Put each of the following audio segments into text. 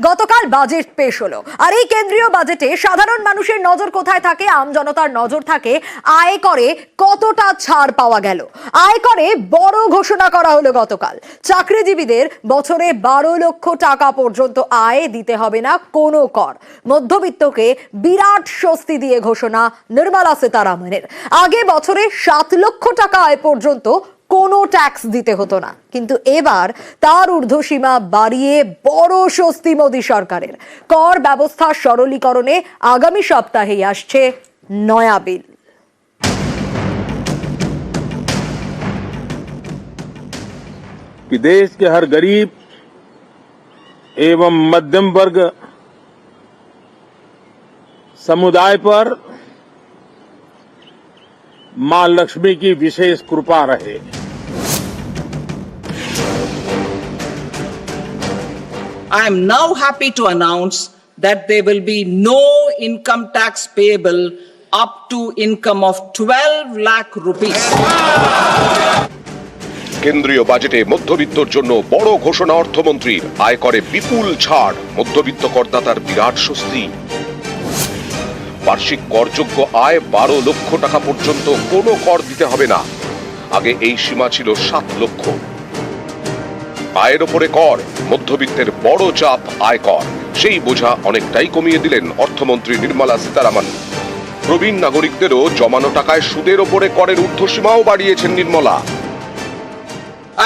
গতকাল বাজেট পেশ হলো, আর এই কেন্দ্রীয় বাজেটে সাধারণ মানুষের নজর কোথায় থাকে? আম জনতার নজর থাকে আয়করে কতটা ছাড় পাওয়া গেল। আয়করে বড় ঘোষণা করা হলো গতকাল। চাকরিজীবীদের বছরে 12 লক্ষ টাকা পর্যন্ত আয় দিতে হবে না কোনো কর। মধ্যবিত্তকে বিরাট স্বস্তি দিয়ে ঘোষণা নির্মলা সীতারামনের। আগে বছরে 7 লক্ষ টাকা আয় পর্যন্ত কোনো ট্যাক্স দিতে হতো না, কিন্তু এবার তার ঊর্ধ্বসীমা বাড়িয়ে বড় স্বস্তি মোদী সরকারের। কর ব্যবস্থা সরলীকরণে আগামী সপ্তাহেই আসছে নয়া বিল। कि देश के हर गरीब एवं मध्यम वर्ग समुदाय पर मां लक्ष्मी की विशेष कृपा रहे। I am now happy to announce that there will be no income tax payable up to income of 12 lakh rupees. কেন্দ্রীয় বাজেটে মধ্যবিত্তর জন্য বড় ঘোষণা অর্থমন্ত্রীর। আয়করে বিপুল ছাড়, মধ্যবিত্ত করদাতার বিরাট স্বস্তি। বার্ষিক করযোগ্য আয় 12 লক্ষ টাকা পর্যন্ত কোনো কর দিতে হবে না। আগে এই সীমা ছিল 7 লক্ষ। আয়ের ওপরে কর, মধ্যবিত্তের বড় চাপ আয়কর। সেই বোঝা অনেকটাই কমিয়ে দিলেন অর্থমন্ত্রী নির্মলা সীতারামন। প্রবীণ নাগরিকদেরও জমানো টাকায় সুদের ওপরে করের ঊর্ধ্বসীমাও বাড়িয়েছেন Nirmala.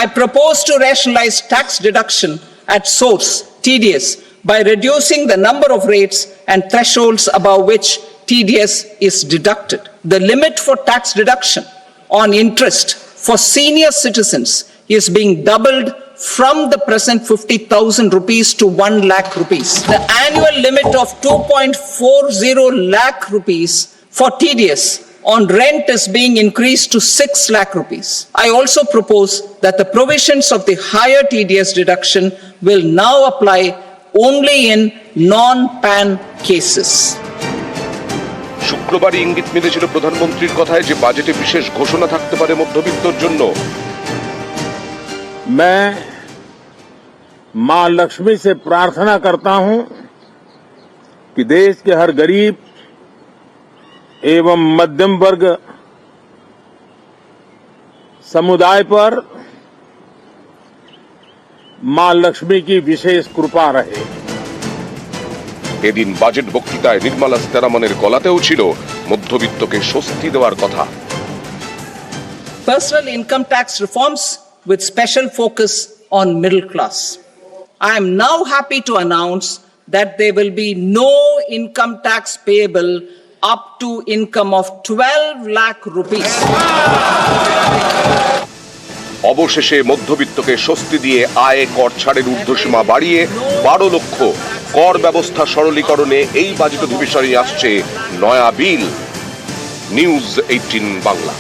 I propose to rationalize tax deduction at source, TDS, by reducing the number of rates and thresholds above which TDS is deducted. The limit for tax deduction on interest for senior citizens is being doubled from the present 50,000 rupees to 1 lakh rupees. The annual limit of 2.40 lakh rupees for TDS on rent is being increased to 6 lakh rupees. I also propose that the provisions of the higher TDS deduction will now apply only in non-PAN cases. শুক্রবারই ইঙ্গিত মিলেছিল প্রধানমন্ত্রীর কথায় যে বাজেটে বিশেষ ঘোষণা থাকতে পারে মধ্যবিত্তর জন্য। मैं मां लक्ष्मी से प्रार्थना करता हूं कि देश के हर गरीब एवं मध्यम वर्ग समुदाय पर मां लक्ष्मी की विशेष कृपा रहे। এদিন বাজেট বক্তৃতায় নির্মলা সীতারামনের গলাতেও ছিল মধ্যবিত্তকে স্বস্তি দেওয়ার কথা। Personal income tax reforms with special focus on middle class. I am now happy to announce that there will be no income tax payable up to income of 12 lakh rupees. অবশেষে মধ্যবিত্তকে স্বস্তি দিয়ে আয় কর ছাড়ের ঊর্ধ্বসীমা বাড়িয়ে 12 লক্ষ। কর ব্যবস্থা সরলীকরণে এই বাজেট অধিবেশনে আসছে নয়া বিল। নিউজ 18 বাংলা।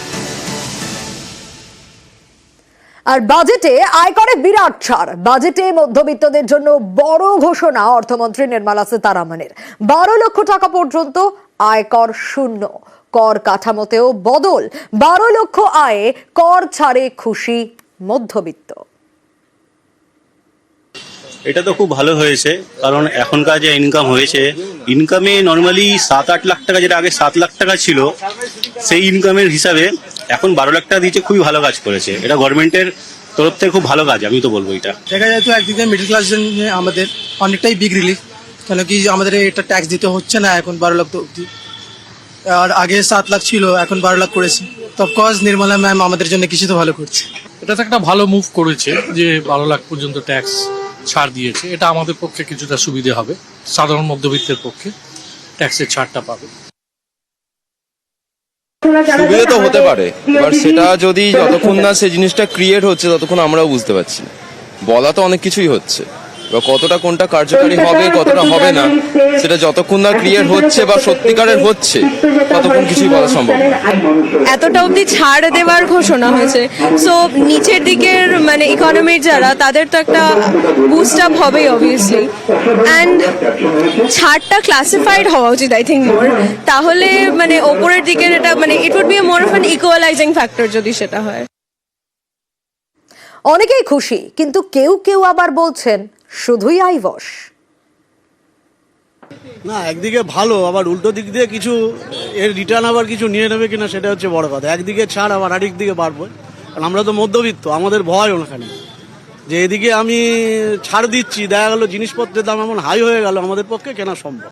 আর বাজেটে আয়করে বিরাট ছাড়। বাজেটে মধ্যবিত্তদের জন্য বড় ঘোষণা অর্থমন্ত্রী নির্মলা সীতারামনের। 12 লক্ষ টাকা পর্যন্ত আয়কর শূন্য। কর কাঠামোতেও বদল। 12 লক্ষ আয়ে কর ছাড়ে খুশি মধ্যবিত্ত। এটা তো খুব ভালো হয়েছে, কারণ এখনকার যে ইনকাম হয়েছে, ইনকামে নর্মালি 7-8 লাখ টাকা, যেটা আগে 7 লাখ টাকা ছিল, সেই ইনকামের হিসাবে এখন 12 লাখ টাকা দিচ্ছে। খুবই ভালো কাজ করেছে এটা, গভর্নমেন্টের তরফ থেকে খুব ভালো কাজ, আমি তো বলবো। এটা দেখা যায় তো একদিকে মিডল ক্লাস আমাদের অনেকটাই বিগ রিলিফ, কেন কি আমাদের এটা ট্যাক্স দিতে হচ্ছে না এখন 12 লাখ অবধি। আর আগে 7 লাখ ছিল, এখন 12 লাখ করেছে। তো অফকোর্স নির্মলা ম্যাম আমাদের জন্য কিছু তো ভালো করছে। এটা তো একটা ভালো মুভ করেছে যে 12 লাখ পর্যন্ত ট্যাক্স ছাড় দিয়েছে। এটা আমাদের পক্ষে কিছুটা সুবিধা হবে, সাধারণ মধ্যবিত্তের পক্ষে ট্যাক্সের ছাড়টা পাবে। সুবিধা তো হতে পারে, এবার সেটা যদি যতক্ষণ না সেই জিনিসটা ক্রিয়েট হচ্ছে ততক্ষণ আমরাও বুঝতে পারছি না। বলা তো অনেক কিছুই হচ্ছে, বা কতটা কোনটা কার্যকারী হবে কতটা হবে না, সেটা যতক্ষণ না ক্রিয়েট হচ্ছে বা সত্যিকারের হচ্ছে ততক্ষণ কিছুই বলা সম্ভব না। এতটা অবধি ছাড় দেওয়ার ঘোষণা হয়েছে, সো নিচের দিকের মানে ইকোনমির যারা, তাদের তো একটা বুস্ট আপ হবেই অবভিয়াসলি। অ্যান্ড ছাড়টা ক্লাসিফাইড হওয়া উচিত আই থিঙ্ক মোর, তাহলে মানে ওপরের দিকের এটা মানে it would be more of an equalising factor যদি সেটা হয়। অনেকেই খুশি, কিন্তু কেউ কেউ আবার বলছেন শুধুই আইবশ। না, একদিকে ভালো, আবার উল্টো দিক দিয়ে কিছু এর রিটার্ন আবার কিছু নিয়ে নেবে কিনা সেটা হচ্ছে বড় কথা। একদিকে ছাড় আবার আরেক দিকে বাড়বে, কারণ আমরা তো মধ্যবিত্ত, আমাদের ভয় ওখানে যে এদিকে আমি ছাড় দিচ্ছি, দেখা গেল জিনিসপত্রের দাম এমন হাই হয়ে গেল আমাদের পক্ষে কেনা সম্ভব।